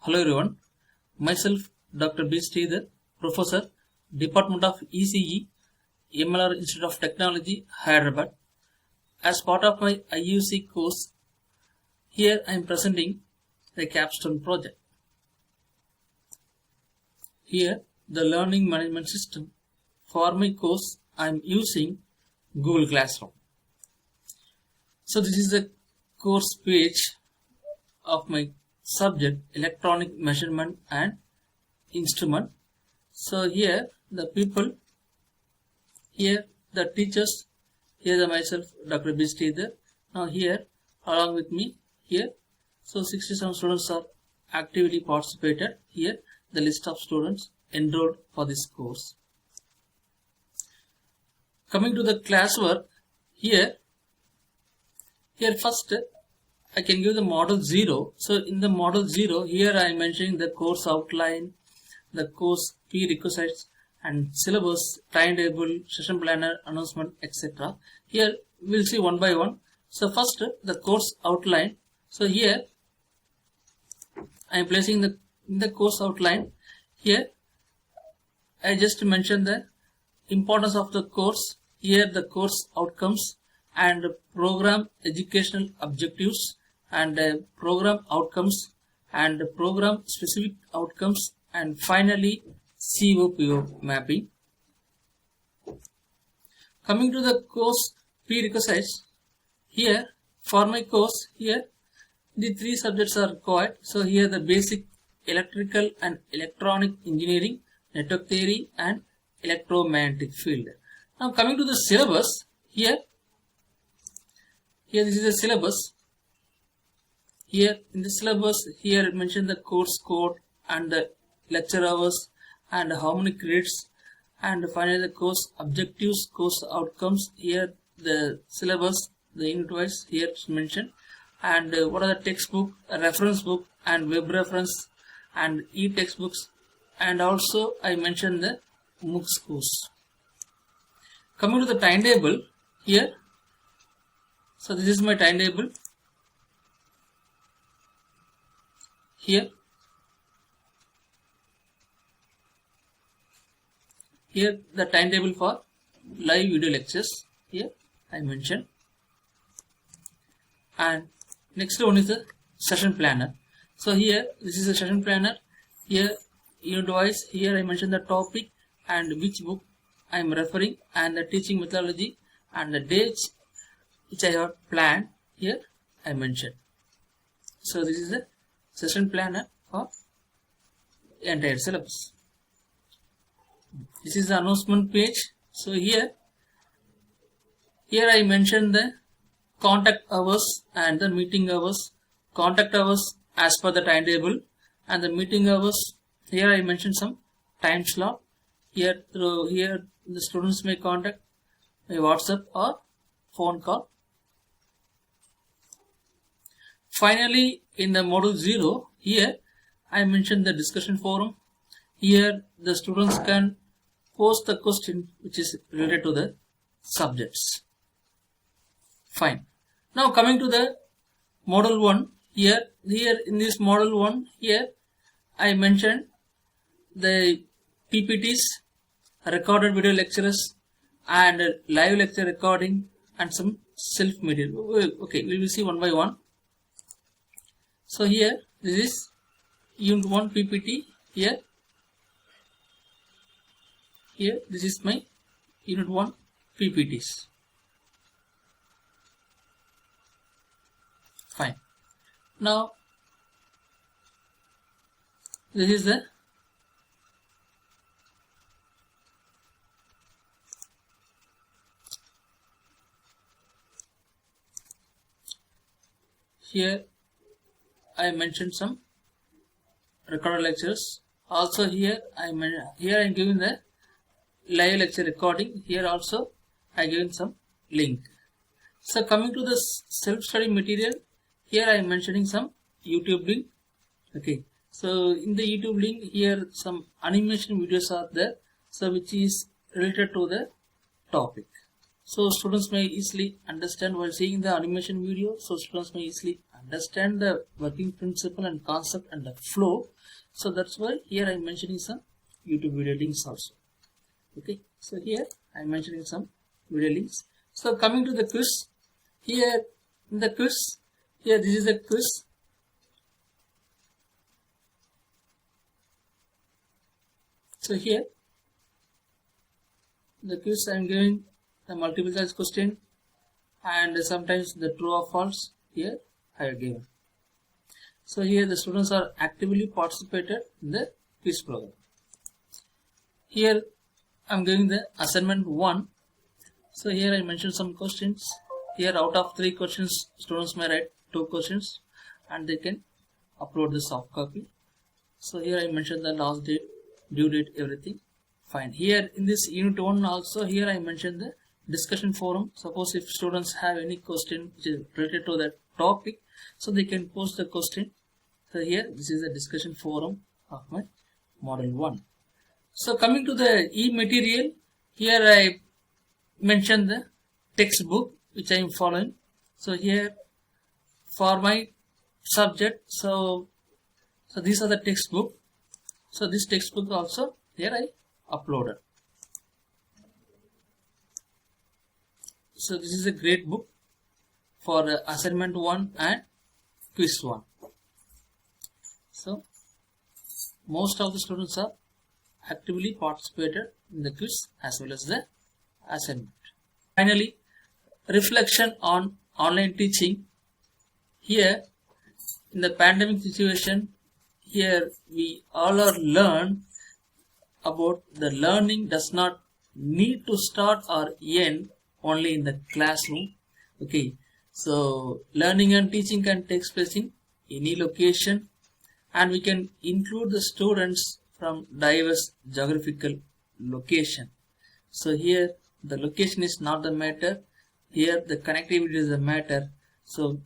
Hello everyone, myself Dr. B. Sridhar, Professor, Department of ECE, MLR Institute of Technology, Hyderabad. As part of my IUC course, here I am presenting the capstone project. Here, the learning management system. For my course, I am using Google Classroom. So this is the course page of my subject, electronic measurement and instrument. So here the people, here the teachers, here the myself Dr. B. Sridhar. Now here along with me here, so 67 students are actively participated. Here the list of students enrolled for this course. Coming to the classwork, here first I can give the model 0. So in the model 0, here I am mentioning the course outline, the course prerequisites and syllabus, timetable, session planner, announcement, etc. Here we will see one by one. So first the course outline. So here I am placing the course outline. Here I just mentioned the importance of the course. Here the course outcomes and program educational objectives and program outcomes and program specific outcomes, and finally COPO mapping. Coming to the course prerequisites, here for my course, here the 3 subjects are required. So here the basic electrical and electronic engineering, network theory and electromagnetic field. Now coming to the syllabus, here this is the syllabus. Here in the syllabus, here mention the course code and the lecture hours and how many credits, and finally the course objectives, course outcomes. Here the syllabus, the unit wise here is mentioned, and what are the textbook, reference book and web reference and e-textbooks, and also I mentioned the MOOCs course. Coming to the timetable, here, so this is my timetable. Here the timetable for live video lectures, here I mentioned, and next one is the session planner. So here this is a session planner. Here unit wise, here I mentioned the topic and which book I am referring and the teaching methodology and the dates which I have planned, here I mentioned. So this is the session planner for entire syllabus. This is the announcement page. So here I mentioned the contact hours and the meeting hours. Contact hours as per the timetable, and the meeting hours, here I mentioned some time slot. Here the students may contact by WhatsApp or phone call. Finally, in the module 0, here I mentioned the discussion forum. Here the students can post the question which is related to the subjects. Fine. Now coming to the module 1, here in this module 1, here I mentioned the PPTs, recorded video lectures and live lecture recording and some self material. Okay, we will see one by one. So here this is unit 1 PPT. Here this is my unit 1 PPTs. Fine. Now this is the here I mentioned some recorded lectures. Also here I am giving the live lecture recording. Here also I given some link. So coming to the self-study material, here I am mentioning some YouTube link. Okay. So in the YouTube link, here some animation videos are there, so which is related to the topic. So students may easily understand while seeing the animation video. So students may easily understand the working principle and concept and the flow. So that's why here I am mentioning some YouTube video links also. Okay, so here I am mentioning some video links. So coming to the quiz, here in the quiz, here this is a quiz. So here the quiz I am giving the multiple choice question and sometimes the true or false here I have given. So here the students are actively participated in the quiz program. Here I am giving the assignment 1. So here I mentioned some questions. Here out of 3 questions students may write 2 questions and they can upload the soft copy. So here I mentioned the last date, due date, everything fine. Here in this unit 1 also, here I mentioned the discussion forum. Suppose if students have any question which is related to that topic, so they can post the question. So here this is the discussion forum of my model 1. So coming to the e-material, here I mentioned the textbook which I am following. So here for my subject, so these are the textbook. So this textbook also here I uploaded. So this is a great book for assignment 1 and quiz 1. So most of the students are actively participated in the quiz as well as the assignment. Finally, reflection on online teaching. Here in the pandemic situation, here we all are learned about the learning does not need to start or end only in the classroom. Okay, so learning and teaching can take place in any location, and we can include the students from diverse geographical location. So here the location is not the matter, here the connectivity is the matter. So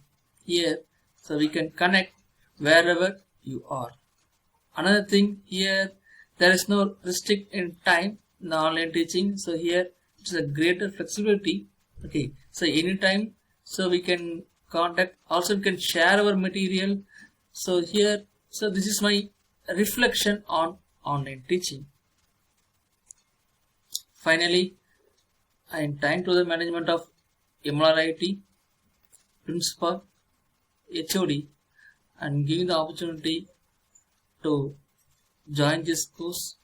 here, so we can connect wherever you are. Another thing, here there is no restrict in time in the online teaching. So here it's a greater flexibility. Okay, so anytime, so we can contact, also we can share our material. So here, so this is my reflection on online teaching. Finally, I am trying to the management of MLRIT, principal, HOD, and giving the opportunity to join this course